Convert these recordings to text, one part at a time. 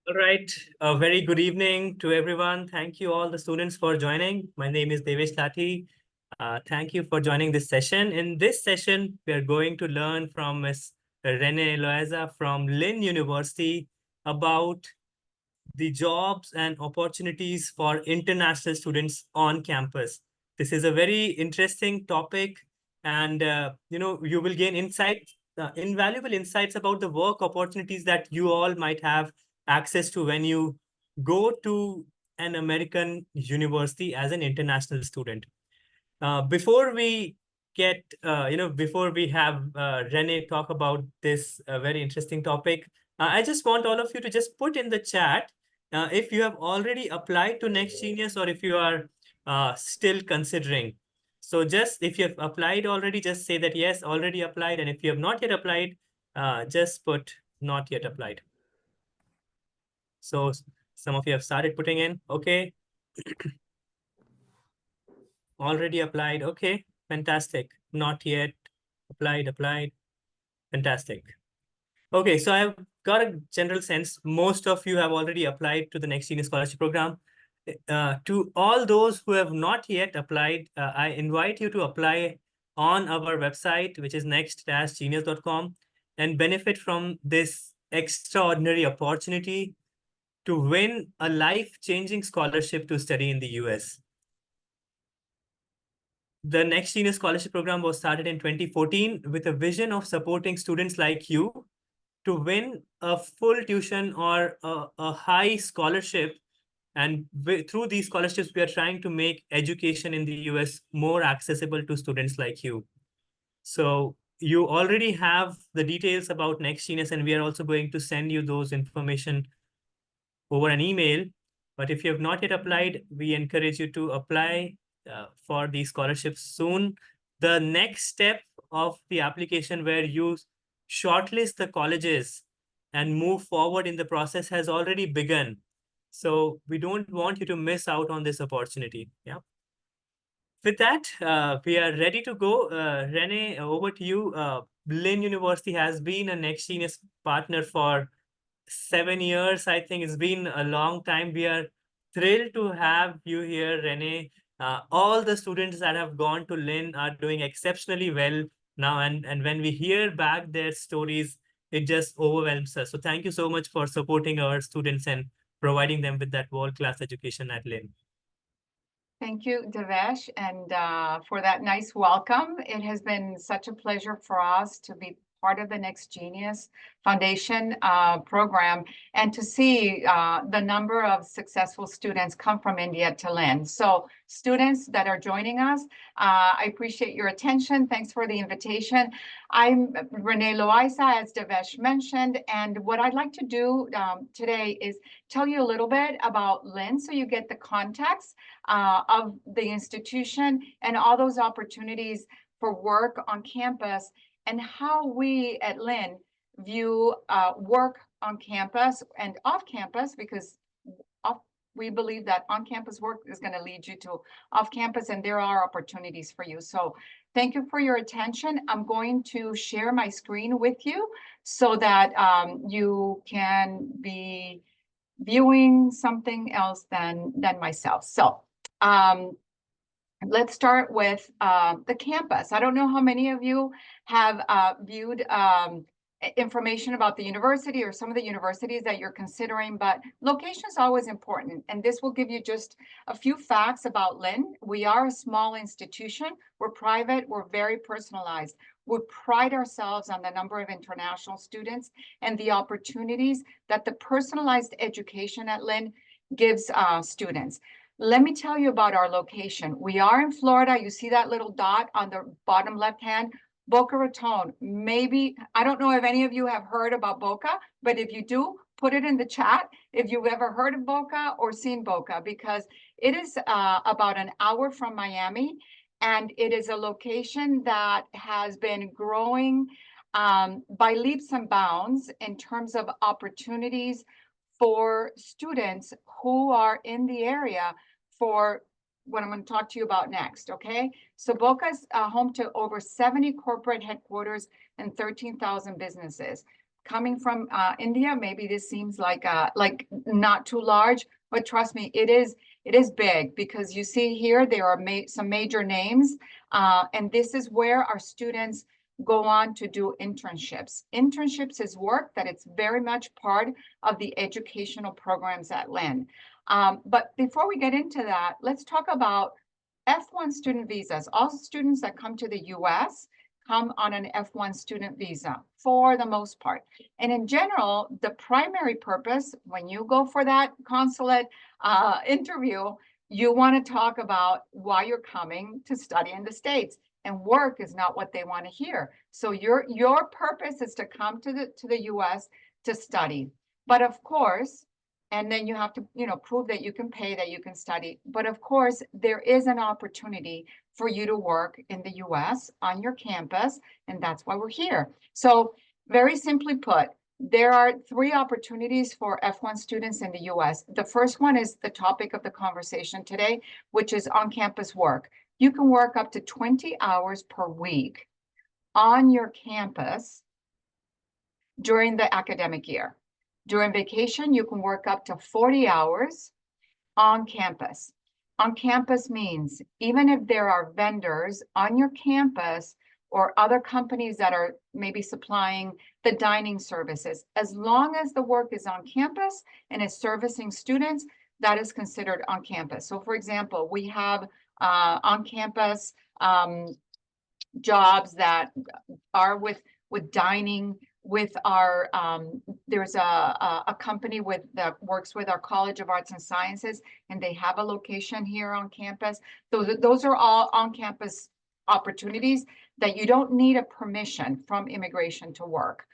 All right. A very good evening to everyone. Thank you all the students for joining. My name is Devesh Tati. Thank you for joining this session. In this session, we are going to learn from Ms. Renee Loaiza from Lynn University about the jobs and opportunities for international students on campus. This is a very interesting topic, and you will gain invaluable insights about the work opportunities that you all might have access to when you go to an American university as an international student. Before we before we have Renee talk about this very interesting topic, I just want all of you to just put in the chat if you have already applied to Next Genius or if you are still considering. So just if you have applied already, just say that yes, already applied. And if you have not yet applied, just put not yet applied. So some of you have started putting in, okay. Already applied, okay, fantastic. Not yet applied, fantastic. Okay, so I've got a general sense most of you have already applied to the Next Genius Scholarship Program. To all those who have not yet applied, I invite you to apply on our website, which is next-genius.com, and benefit from this extraordinary opportunity to win a life-changing scholarship to study in the US. The Next Genius Scholarship Program was started in 2014 with a vision of supporting students like you to win a full tuition or a high scholarship. And through these scholarships, we are trying to make education in the US more accessible to students like you. So you already have the details about Next Genius, and we are also going to send you those information over an email. But if you have not yet applied, we encourage you to apply for these scholarships soon. The next step of the application where you shortlist the colleges and move forward in the process has already begun. So we don't want you to miss out on this opportunity. Yeah. With that, we are ready to go. Renee, over to you. Lynn University has been a Next Genius partner for 7 years. I think it's been a long time. We are thrilled to have you here, Renee. All the students that have gone to Lynn are doing exceptionally well now. And when we hear back their stories, it just overwhelms us. So thank you so much for supporting our students and providing them with that world-class education at Lynn. Thank you, Devesh, and for that nice welcome. It has been such a pleasure for us to be part of the Next Genius Foundation program and to see the number of successful students come from India to Lynn. So students that are joining us, I appreciate your attention. Thanks for the invitation. I'm Renee Loaiza, as Devesh mentioned, and what I'd like to do today is tell you a little bit about Lynn so you get the context of the institution and all those opportunities for work on campus and how we at Lynn view work on campus and off campus, because we believe that on-campus work is going to lead you to off-campus, and there are opportunities for you. So thank you for your attention. I'm going to share my screen with you so that you can be viewing something else than myself. So let's start with the campus. I don't know how many of you have viewed information about the university or some of the universities that you're considering, but location is always important. And this will give you just a few facts about Lynn. We are a small institution. We're private. We're very personalized. We pride ourselves on the number of international students and the opportunities that the personalized education at Lynn gives students. Let me tell you about our location. We are in Florida. You see that little dot on the bottom left hand? Boca Raton. Maybe, I don't know if any of you have heard about Boca, but if you do, put it in the chat if you've ever heard of Boca or seen Boca, because it is about an hour from Miami, and it is a location that has been growing by leaps and bounds in terms of opportunities for students who are in the area for what I'm going to talk to you about next, okay? So Boca is home to over 70 corporate headquarters and 13,000 businesses. coming from India, maybe this seems like not too large, but trust me, it is big, because you see here there are some major names, and this is where our students go on to do internships. Internships is work that it's very much part of the educational programs at Lynn. But before we get into that, let's talk about F1 student visas. All students that come to the US come on an F1 student visa for the most part. And in general, the primary purpose, when you go for that consulate interview, you want to talk about why you're coming to study in the States. And work is not what they want to hear. So your purpose is to come to the US to study. But of course, and then you have to, prove that you can pay, that you can study. But of course, there is an opportunity for you to work in the US on your campus, and that's why we're here. So very simply put, there are 3 opportunities for F1 students in the US. The first one is the topic of the conversation today, which is on-campus work. You can work up to 20 hours per week on your campus during the academic year. During vacation, you can work up to 40 hours on campus. On campus means even if there are vendors on your campus or other companies that are maybe supplying the dining services, as long as the work is on campus and is servicing students, that is considered on campus. So for example, we have on-campus jobs that are with dining, with our there's a company that works with our College of Arts and Sciences, and they have a location here on campus. Those are all on-campus opportunities that you don't need a permission from immigration to work.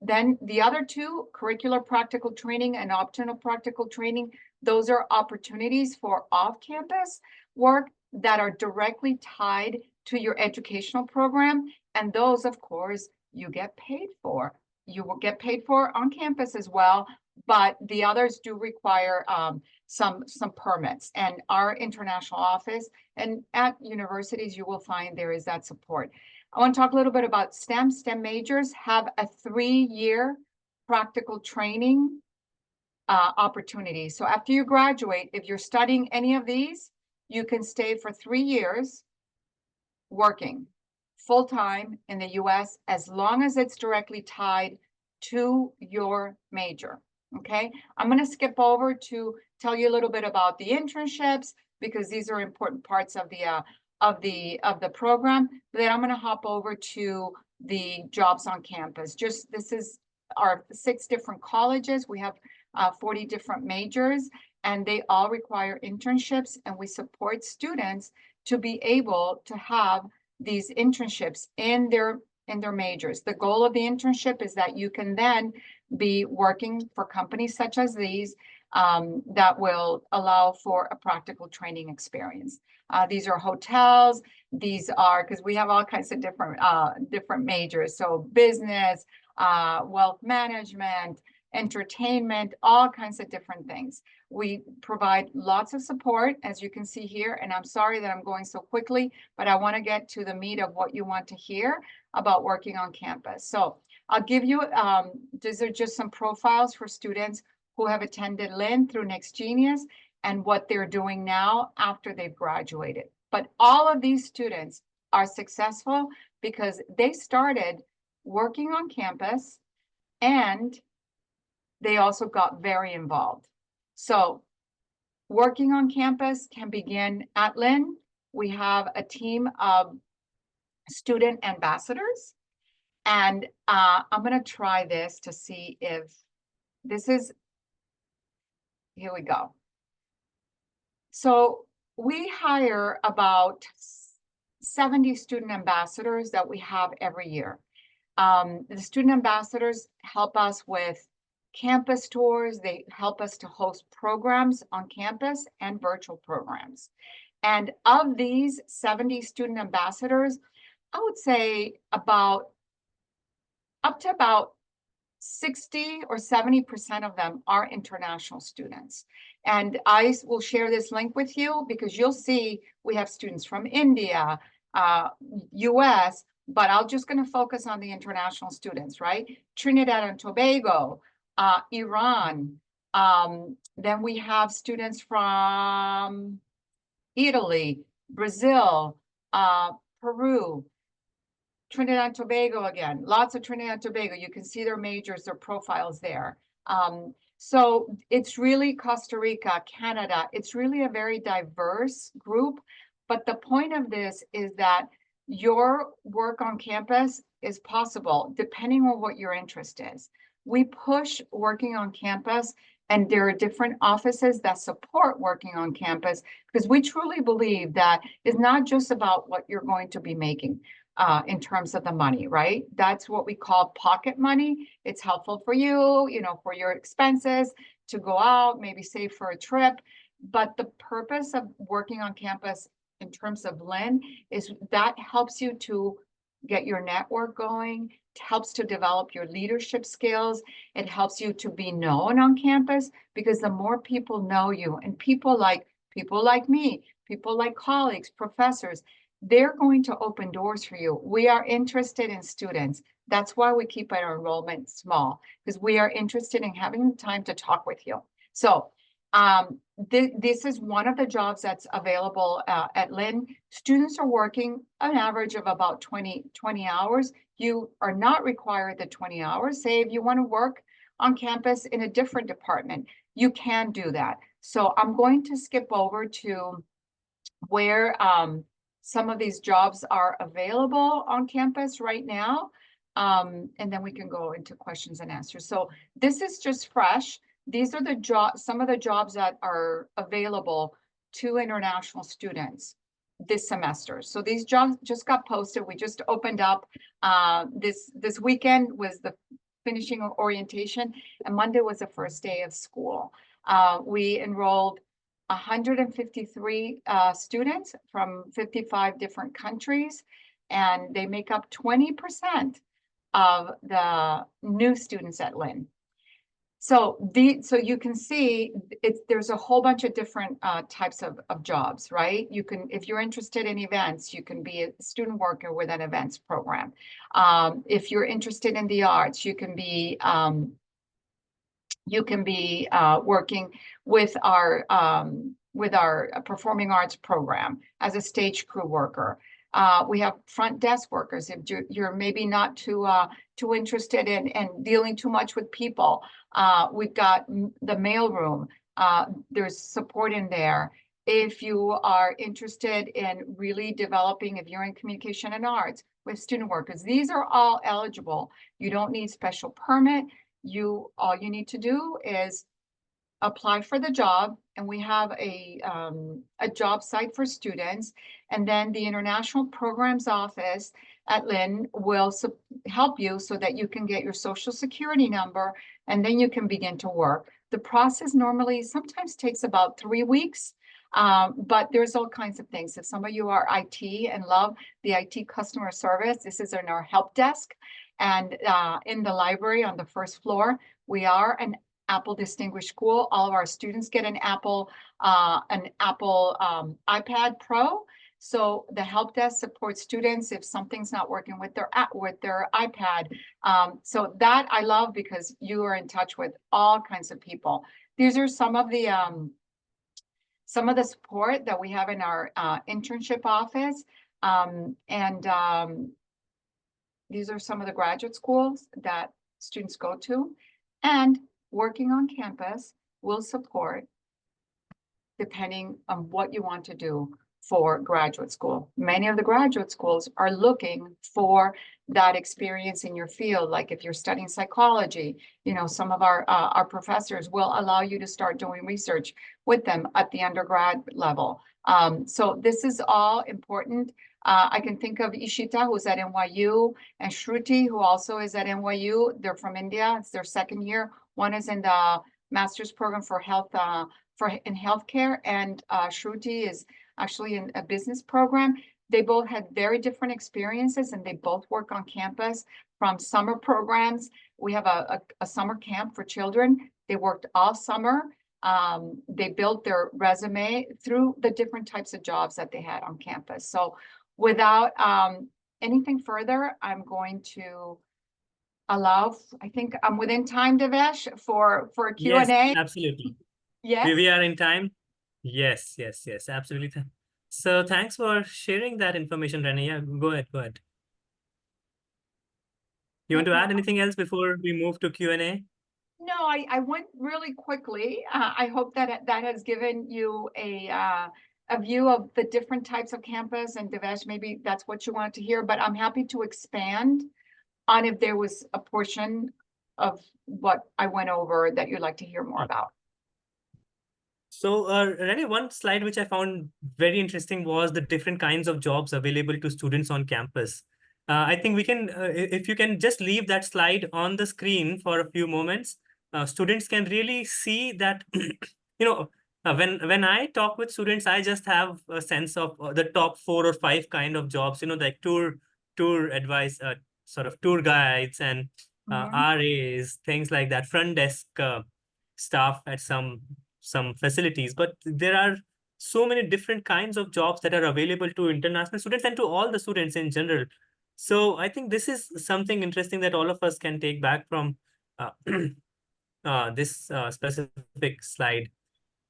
Then the other 2, curricular practical training and optional practical training, those are opportunities for off-campus work that are directly tied to your educational program. And those, of course, you get paid for. You will get paid for on campus as well, but the others do require some permits. And our international office and at universities, you will find there is that support. I want to talk a little bit about STEM. STEM majors have a 3-year practical training opportunity. So after you graduate, if you're studying any of these, you can stay for 3 years working full-time in the US, as long as it's directly tied to your major. Okay, I'm going to skip over to tell you a little bit about the internships, because these are important parts of the program. But then I'm going to hop over to the jobs on campus. This is our 6 different colleges. We have 40 different majors, and they all require internships, and we support students to be able to have these internships in their majors. The goal of the internship is that you can then be working for companies such as these that will allow for a practical training experience. These are hotels. These are, because we have all kinds of different majors. So business, wealth management, entertainment, all kinds of different things. We provide lots of support, as you can see here, and I'm sorry that I'm going so quickly, but I want to get to the meat of what you want to hear about working on campus. So I'll give you, these are just some profiles for students who have attended Lynn through NextGenius and what they're doing now after they've graduated. But all of these students are successful because they started working on campus and they also got very involved. So working on campus can begin at Lynn. We have a team of student ambassadors. And I'm going to try this to see if this is, here we go. So we hire about 70 student ambassadors that we have every year. The student ambassadors help us with campus tours. They help us to host programs on campus and virtual programs. And of these 70 student ambassadors, I would say up to about 60 or 70% of them are international students. And I will share this link with you because you'll see we have students from India, US, but I'm just going to focus on the international students, right? Trinidad and Tobago, Iran. Then we have students from Italy, Brazil, Peru, Trinidad and Tobago again, lots of Trinidad and Tobago. You can see their majors, their profiles there. So it's really Costa Rica, Canada. It's really a very diverse group. But the point of this is that your work on campus is possible depending on what your interest is. We push working on campus, and there are different offices that support working on campus because we truly believe that it's not just about what you're going to be making in terms of the money, right? That's what we call pocket money. It's helpful for you, you know, for your expenses to go out, maybe save for a trip. But the purpose of working on campus in terms of Lynn is that helps you to get your network going, it helps to develop your leadership skills. It helps you to be known on campus because the more people know you and people like me, people like colleagues, professors, they're going to open doors for you. We are interested in students. That's why we keep our enrollment small, because we are interested in having time to talk with you. So this is one of the jobs that's available at Lynn. Students are working an average of about 20 hours. You are not required the 20 hours. Say if you want to work on campus in a different department, you can do that. So I'm going to skip over to where some of these jobs are available on campus right now. And then we can go into questions and answers. So this is just fresh. These are the jobs, some of the jobs that are available to international students this semester. So these jobs just got posted. We just opened up this weekend was the finishing of orientation, and Monday was the first day of school. We enrolled 153 students from 55 different countries, and they make up 20% of the new students at Lynn. So you can see there's a whole bunch of different types of jobs, right? You can, if you're interested in events, you can be a student worker with an events program. If you're interested in the arts, you can be working with our performing arts program as a stage crew worker. We have front desk workers. If you're maybe not too interested in dealing too much with people, we've got the mailroom. There's support in there. If you are interested in really developing, if you're in communication and arts with student workers, these are all eligible. You don't need special permit. All you need to do is apply for the job, and we have a job site for students, and then the International Programs Office at Lynn will help you so that you can get your social security number, and then you can begin to work. The process normally sometimes takes about 3 weeks, but there's all kinds of things. If some of you are IT and love the IT customer service, this is in our help desk. And in the library on the first floor, we are an Apple Distinguished School. All of our students get an Apple iPad Pro. So the help desk supports students if something's not working with their iPad. So that I love because you are in touch with all kinds of people. These are some of the support that we have in our internship office. These are some of the graduate schools that students go to, and working on campus will support depending on what you want to do for graduate school. Many of the graduate schools are looking for that experience in your field. Like if you're studying psychology, you know, some of our professors will allow you to start doing research with them at the undergrad level. So this is all important. I can think of Ishita, who's at NYU, and Shruti, who also is at NYU. They're from India. It's their second year. One is in the master's program for health, in healthcare, and Shruti is actually in a business program. They both had very different experiences, and they both work on campus from summer programs. We have a summer camp for children. They worked all summer. They built their resume through the different types of jobs that they had on campus. So without anything further, I'm going to allow, I think I'm within time, Devesh, for Yes, Q&A. absolutely. Yes? We are in time. Yes, yes, yes, absolutely. So thanks for sharing that information, Renee. Yeah, go ahead, go ahead. You want to add anything else before we move to Q&A? No, I went really quickly. I hope that that has given you a view of the different types of campus, and Devesh, maybe that's what you wanted to hear, but I'm happy to expand on if there was a portion of what I went over that you'd like to hear more about. So, Renee, one slide which I found very interesting was the different kinds of jobs available to students on campus. I think we can, if you can just leave that slide on the screen for a few moments, students can really see that, when I talk with students, I just have a sense of the top 4 or 5 kind of jobs, like tour advice, sort of tour guides and Mhm. RAs, things like that, front desk staff at some facilities, but there are so many different kinds of jobs that are available to international students and to all the students in general. So I think this is something interesting that all of us can take back from uh, this specific slide.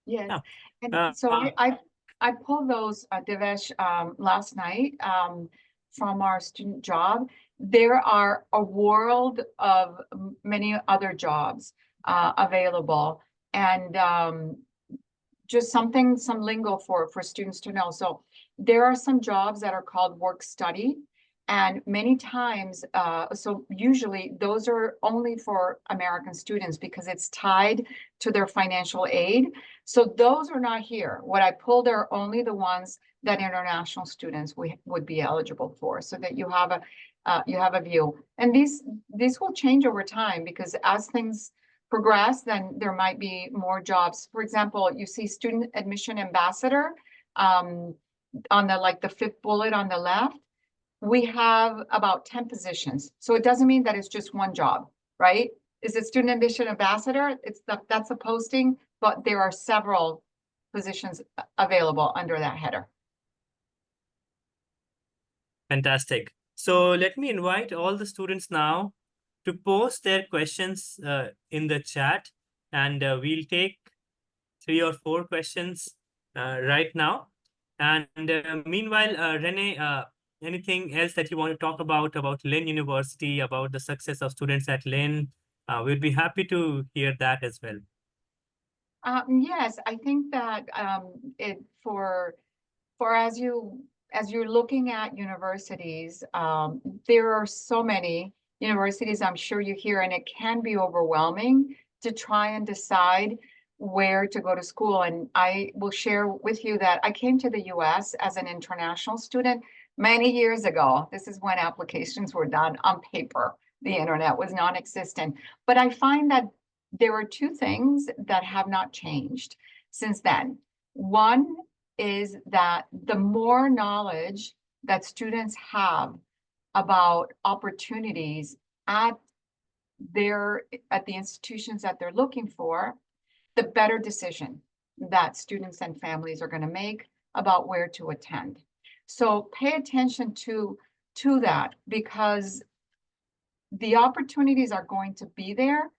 Yes, Yeah. and Uh, so uh, I pulled those, Devesh, last night from our student job. There are a world of many other jobs available, and just some lingo for students to know. So there are some jobs that are called work study. And many times, so usually those are only for American students because it's tied to their financial aid. So those are not here. What I pulled are only the ones that international students would be eligible for, so that you have a view. And these will change over time because as things progress, then there might be more jobs. For example, you see student admission ambassador on the fifth bullet on the left. We have about 10 positions. So it doesn't mean that it's just one job, right? Is it student admission ambassador? That's a posting, but there are several positions available under that header. Fantastic. So let me invite all the students now to post their questions in the chat, and we'll take 3 or 4 questions right now. And meanwhile, Renee, anything else that you want to talk about Lynn University, about the success of students at Lynn? We'd be happy to hear that as well. Yes, I think that for as you're looking at universities, there are so many universities, I'm sure you hear, and it can be overwhelming to try and decide where to go to school. And I will share with you that I came to the US as an international student many years ago. This is when applications were done on paper. The internet was non-existent. But I find that there are two things that have not changed since then. One is that the more knowledge that students have about opportunities at at the institutions that they're looking for, the better decision that students and families are going to make about where to attend. So pay attention to that, because the opportunities are going to be there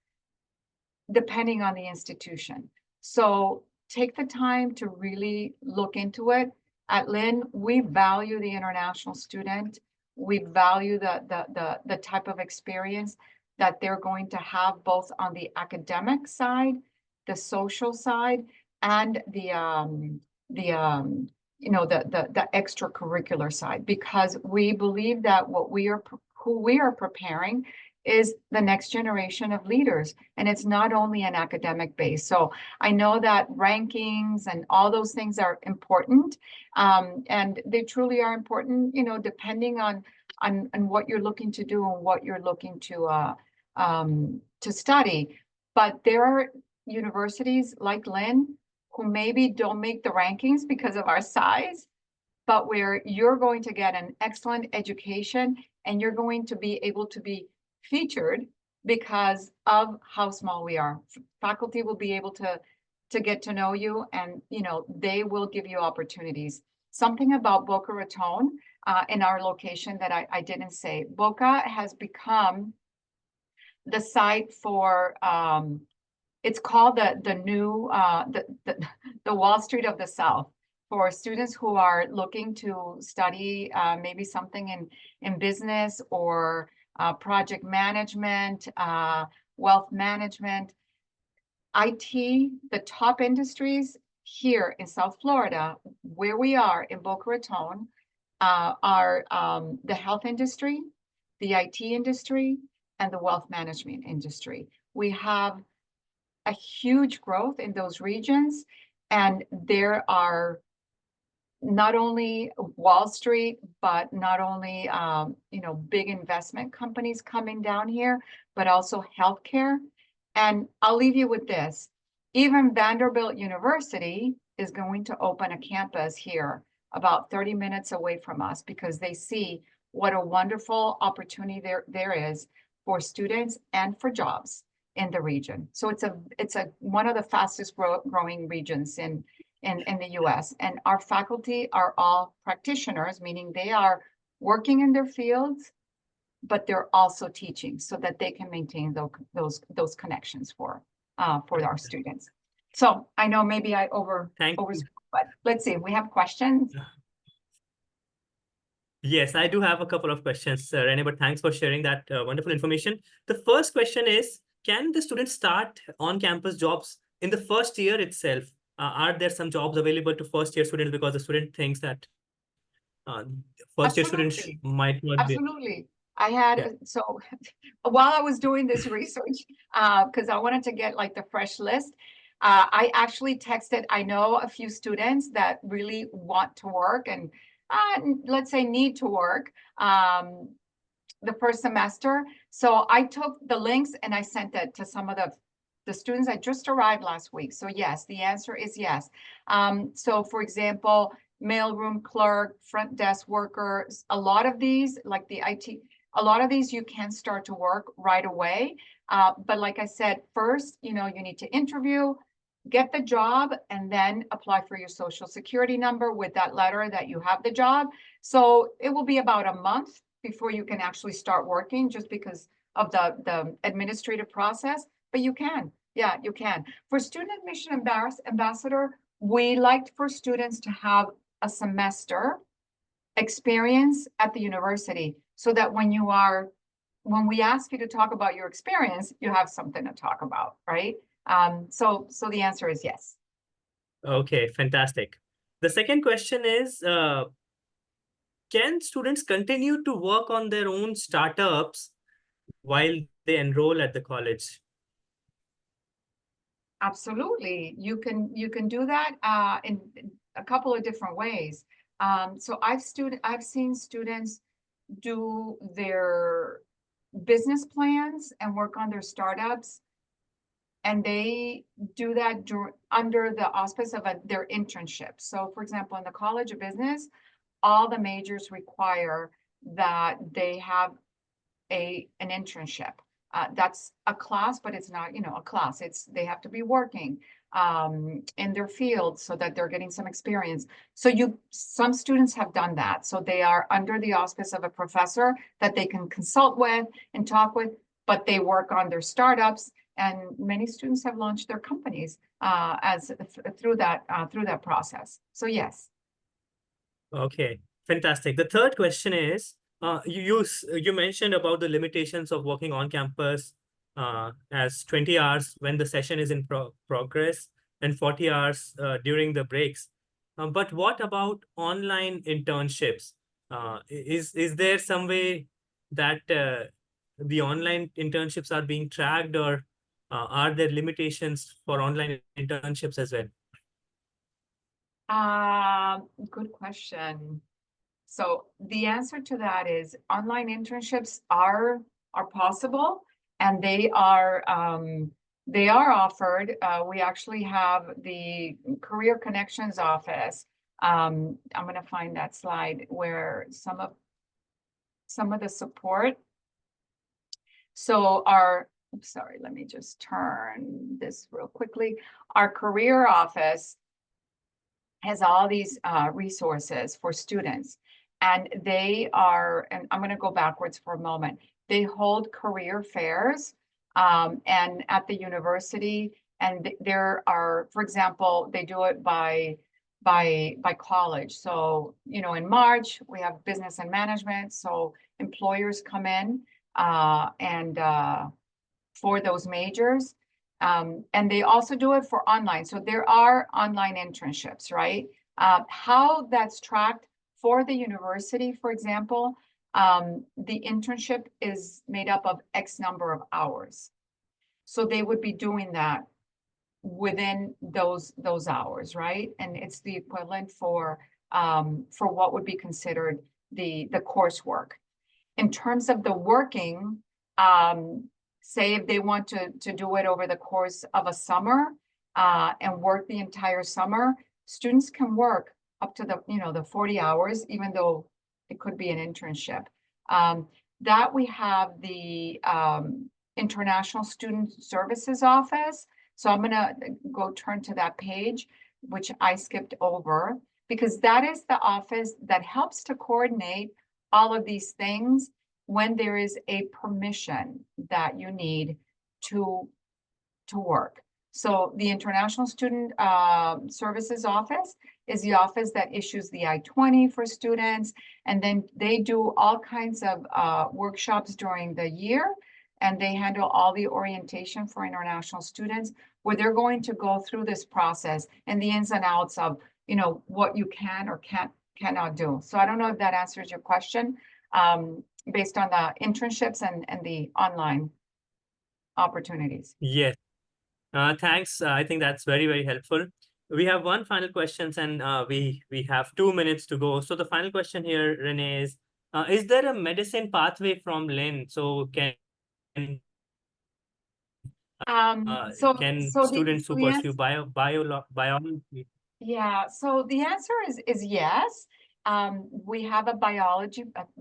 depending on the institution. So take the time to really look into it. At Lynn, we value the international student. We value the type of experience that they're going to have both on the academic side, the social side, and the extracurricular side, because we believe that who we are preparing is the next generation of leaders. And it's not only an academic base. So I know that rankings and all those things are important. And they truly are important, depending on what you're looking to do and what you're looking to study. But there are universities like Lynn who maybe don't make the rankings because of our size, but where you're going to get an excellent education and you're going to be able to be featured because of how small we are. Faculty will be able to get to know you, and they will give you opportunities. Something about Boca Raton, in our location that I didn't say. Boca has become the site for, it's called the new, the Wall Street of the South, for students who are looking to study maybe something in business or project management, wealth management, IT. The top industries here in South Florida, where we are in Boca Raton, are the health industry, the IT industry, and the wealth management industry. We have a huge growth in those regions, and there are not only Wall Street, but not only big investment companies coming down here, but also healthcare. And I'll leave you with this. Even Vanderbilt University is going to open a campus here about 30 minutes away from us, because they see what a wonderful opportunity there is for students and for jobs in the region. So it's one of the fastest growing regions in the US. And our faculty are all practitioners, meaning they are working in their fields, but they're also teaching so that they can maintain those connections for our students. So I know maybe I Thank you. but let's see, we have questions. Yes, I do have a couple of questions, Renee, but thanks for sharing that wonderful information. The first question is, can the students start on-campus jobs in the first year itself? Are there some jobs available to first-year students, because the student thinks that first-year students might not be. Absolutely. I had, so while I was doing this research, because I wanted to get like the fresh list, I actually texted, I know a few students that really want to work and let's say need to work the first semester. So I took the links and I sent it to some of the students that just arrived last week. So yes, the answer is yes. So for example, mailroom clerk, front desk workers, a lot of these, like the IT, a lot of these you can start to work right away. But like I said, first, you need to interview, get the job, and then apply for your social security number with that letter that you have the job. So it will be about a month before you can actually start working, just because of the administrative process, but you can. Yeah, you can. For student admission ambassador, we liked for students to have a semester experience at the university, so that when we ask you to talk about your experience, you have something to talk about, right? So the answer is yes. Okay, fantastic. The second question is, can students continue to work on their own startups while they enroll at the college? Absolutely. You can do that in a couple of different ways. So I've seen students do their business plans and work on their startups, and they do that under the auspice of their internship. So for example, in the College of Business, all the majors require that they have an internship. That's a class, but it's not, a class. They have to be working in their field so that they're getting some experience. So some students have done that. So they are under the auspice of a professor that they can consult with and talk with, but they work on their startups. And many students have launched their companies through that process. So yes. Okay, fantastic. The third question is, you mentioned about the limitations of working on campus as 20 hours when the session is in progress and 40 hours during the breaks. But what about online internships? Is there some way that the online internships are being tracked, or are there limitations for online internships as well? Good question. So the answer to that is online internships are possible, and they are offered. We actually have the Career Connections office. I'm going to find that slide where some of the support. So sorry, let me just turn this real quickly. Our career office has all these resources for students. And they are, and I'm going to go backwards for a moment. They hold career fairs and at the university, and there are, for example, they do it by college. So, you know, in March we have business and management. So employers come in and for those majors. And they also do it for online. So there are online internships, right? How that's tracked for the university, for example, the internship is made up of X number of hours. So they would be doing that within those hours, right? And it's the equivalent for what would be considered the coursework. In terms of the working, say if they want to do it over the course of a summer and work the entire summer, students can work up to the 40 hours, even though it could be an internship. That we have the International Student Services Office. So I'm gonna go turn to that page, which I skipped over, because that is the office that helps to coordinate all of these things when there is a permission that you need to work. So the International Student Services Office is the office that issues the I-20 for students, and then they do all kinds of workshops during the year, and they handle all the orientation for international students, where they're going to go through this process and the ins and outs of, you know, what you can or cannot do. So I don't know if that answers your question, based on the internships and the online opportunities. Yes. Thanks. I think that's very, very helpful. We have one final question, and we have 2 minutes to go. So the final question here, Renee, is there a medicine pathway from Lynn? So So can so the students so who the pursue answer, biology? yeah, so the answer is yes. We have a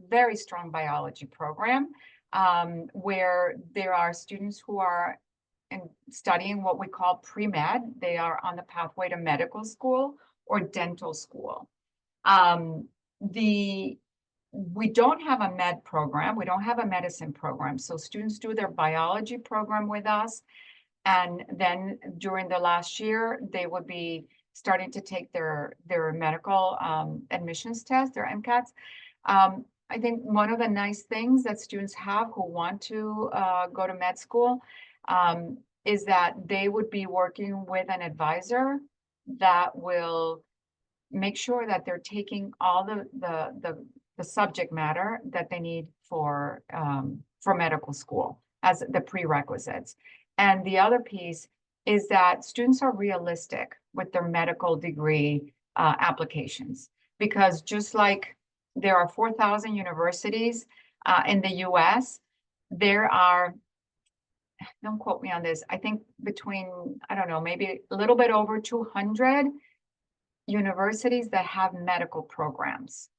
very strong biology program, where there are students who are studying what we call pre-med. They are on the pathway to medical school or dental school. We don't have a med program. We don't have a medicine program. So students do their biology program with us. And then during the last year, they would be starting to take their medical admissions test, their MCATs. I think one of the nice things that students have who want to go to med school is that they would be working with an advisor that will make sure that they're taking all the subject matter that they need for medical school as the prerequisites. And the other piece is that students are realistic with their medical degree applications, because just like there are 4,000 universities in the US, there are, don't quote me on this, I think between, I don't know, maybe a little bit over 200 universities that have medical programs.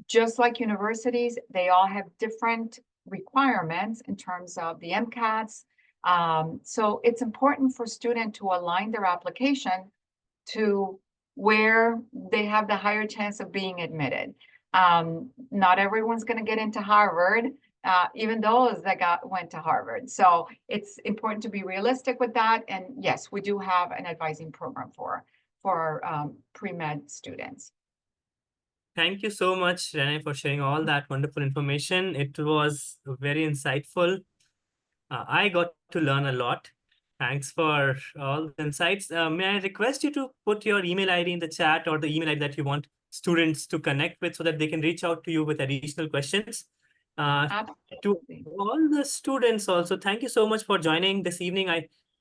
Just like universities, they all have different requirements in terms of the MCATs. So it's important for students to align their application to where they have the higher chance of being admitted. Not everyone's going to get into Harvard, even those that went to Harvard. So it's important to be realistic with that. And yes, we do have an advising program for pre-med students. Thank you so much, Renee, for sharing all that wonderful information. It was very insightful. I got to learn a lot. Thanks for all the insights. May I request you to put your email ID in the chat, or the email ID that you want students to connect with, so that they can reach out to you with additional questions? To Absolutely. all the students also, thank you so much for joining this evening.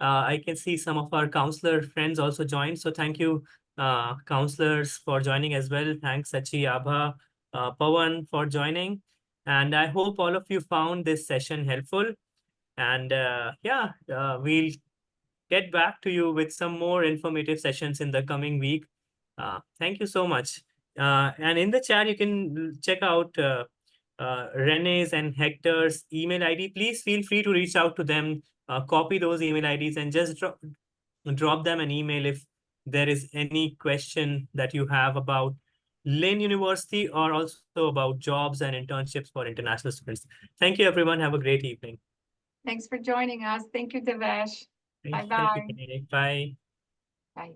I can see some of our counselor friends also joined. So thank you, counselors, for joining as well. Thanks, Sachi, Abha, Pawan, for joining. And I hope all of you found this session helpful. And we'll get back to you with some more informative sessions in the coming week. Thank you so much. And in the chat, you can check out Renee's and Hector's email ID. Please feel free to reach out to them, copy those email IDs, and just drop them an email if there is any question that you have about Lynn University, or also about jobs and internships for international students. Thank you, everyone. Have a great evening. Thanks for joining us. Thank you, Devesh. Thank you, Bye-bye. Kinetic. Bye. Bye.